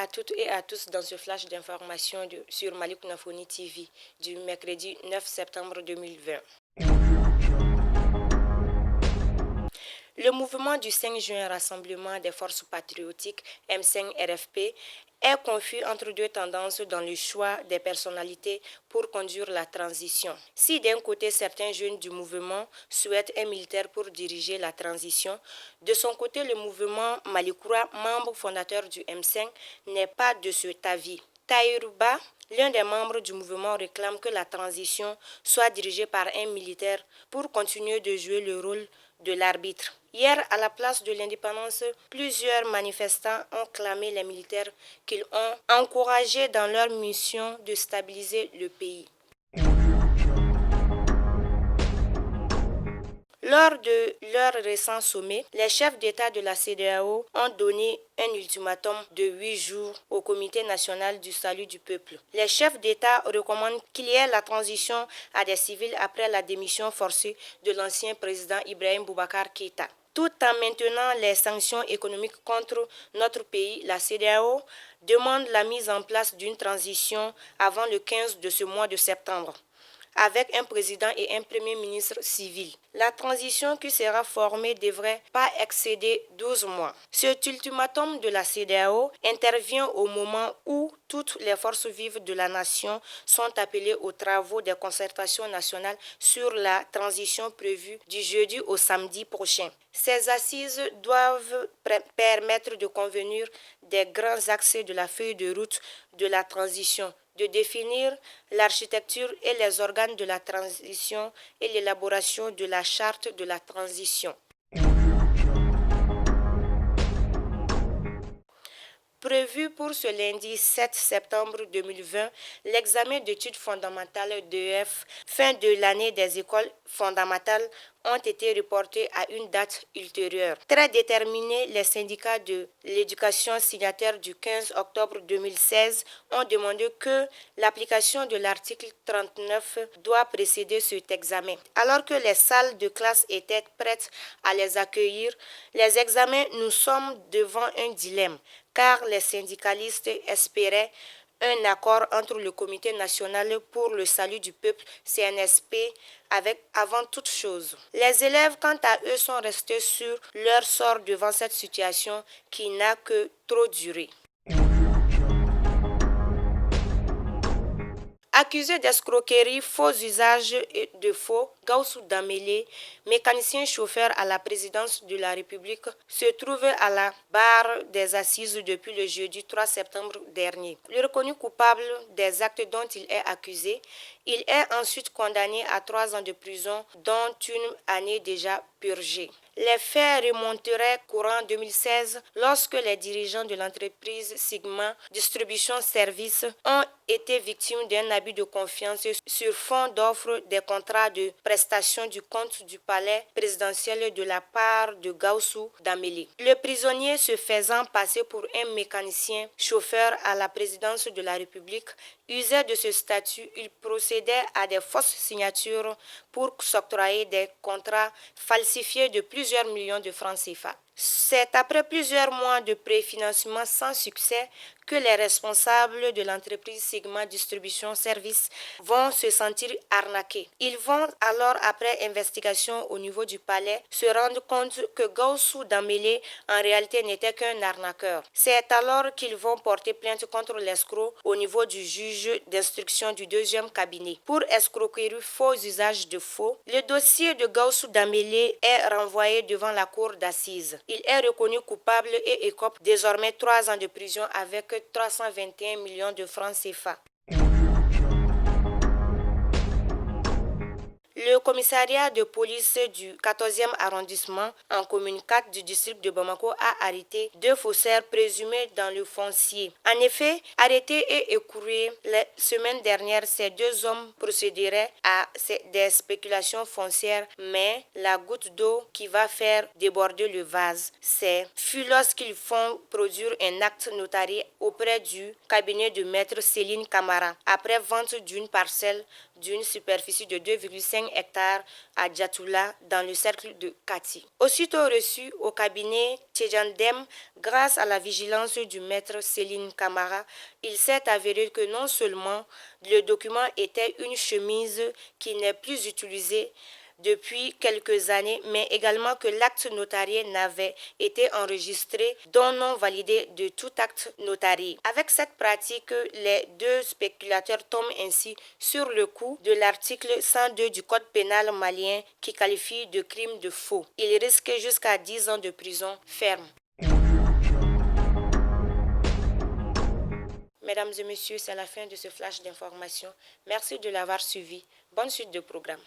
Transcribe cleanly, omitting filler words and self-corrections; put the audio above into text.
à toutes et à tous dans ce flash d'information sur Malik Nafoni TV du mercredi 9 septembre 2020. Le mouvement du 5 juin Rassemblement des forces patriotiques M5-RFP est confus entre deux tendances dans le choix des personnalités pour conduire la transition. Si d'un côté certains jeunes du mouvement souhaitent un militaire pour diriger la transition, de son côté le mouvement Malikoura, membre fondateur du M5, n'est pas de cet avis. Taïrouba, l'un des membres du mouvement, réclame que la transition soit dirigée par un militaire pour continuer de jouer le rôle de l'arbitre. Hier, à la place de l'indépendance, plusieurs manifestants ont clamé les militaires qu'ils ont encouragés dans leur mission de stabiliser le pays. Lors de leur récent sommet, les chefs d'État de la CEDEAO ont donné un ultimatum de 8 jours au Comité national du salut du peuple. Les chefs d'État recommandent qu'il y ait la transition à des civils après la démission forcée de l'ancien président Ibrahim Boubacar Keïta. Tout en maintenant les sanctions économiques contre notre pays, la CEDEAO demande la mise en place d'une transition avant le 15 de ce mois de septembre, avec un président et un premier ministre civil. La transition qui sera formée ne devrait pas excéder 12 mois. Cet ultimatum de la CEDEAO intervient au moment où toutes les forces vives de la nation sont appelées aux travaux des concertations nationales sur la transition prévue du jeudi au samedi prochain. Ces assises doivent permettre de convenir des grands axes de la feuille de route de la transition, de définir l'architecture et les organes de la transition et l'élaboration de la charte de la transition. Prévu pour ce lundi 7 septembre 2020, l'examen d'études fondamentales d'EF fin de l'année des écoles fondamentales ont été reportés à une date ultérieure. Très déterminés, les syndicats de l'éducation signataires du 15 octobre 2016 ont demandé que l'application de l'article 39 doit précéder cet examen. Alors que les salles de classe étaient prêtes à les accueillir, les examens, nous sommes devant un dilemme, car les syndicalistes espéraient un accord entre le Comité national pour le salut du peuple, CNSP, avant toute chose. Les élèves, quant à eux, sont restés sur leur sort devant cette situation qui n'a que trop duré. Accusé d'escroquerie, faux usage de faux, Gaussou Damélé, mécanicien chauffeur à la présidence de la République, se trouve à la barre des assises depuis le jeudi 3 septembre dernier. Le reconnu coupable des actes dont il est accusé, il est ensuite condamné à 3 ans de prison, dont une année déjà purgée. Les faits remonteraient courant 2016 lorsque les dirigeants de l'entreprise Sigma Distribution Services ont été victimes d'un abus de confiance sur fond d'offre des contrats de prestation du compte du palais présidentiel de la part de Gaussou Damélé. Le prisonnier, se faisant passer pour un mécanicien chauffeur à la présidence de la République, usait de ce statut. Il procédait à des fausses signatures pour s'octroyer des contrats falsifiés de plusieurs millions de francs CFA. C'est après plusieurs mois de préfinancement sans succès que les responsables de l'entreprise Sigma Distribution Service vont se sentir arnaqués. Ils vont alors, après investigation au niveau du palais, se rendre compte que Gaussou Damélé en réalité n'était qu'un arnaqueur. C'est alors qu'ils vont porter plainte contre l'escroc au niveau du juge d'instruction du 2e cabinet. Pour escroquerie, faux usage de faux, le dossier de Gaussou Damélé est renvoyé devant la cour d'assises. Il est reconnu coupable et écope désormais 3 ans de prison avec 321 millions de francs CFA. Le commissariat de police du 14e arrondissement, en commune 4 du district de Bamako, a arrêté 2 faussaires présumés dans le foncier. En effet, arrêtés et écroués la semaine dernière, ces 2 hommes procéderaient à des spéculations foncières, mais la goutte d'eau qui va faire déborder le vase, fut lorsqu'ils font produire un acte notarié auprès du cabinet de maître Céline Camara, après vente d'une parcelle d'une superficie de 2,5 hectares à Djatoula, dans le cercle de Kati. Aussitôt reçu au cabinet Tchedjandem, grâce à la vigilance du maître Céline Camara, il s'est avéré que non seulement le document était une chemise qui n'est plus utilisée depuis quelques années, mais également que l'acte notarié n'avait été enregistré dont non validé de tout acte notarié. Avec cette pratique, les deux spéculateurs tombent ainsi sur le coup de l'article 102 du Code pénal malien qui qualifie de crime de faux. Ils risquent jusqu'à 10 ans de prison ferme. Mesdames et messieurs, c'est la fin de ce flash d'information. Merci de l'avoir suivi. Bonne suite de programme.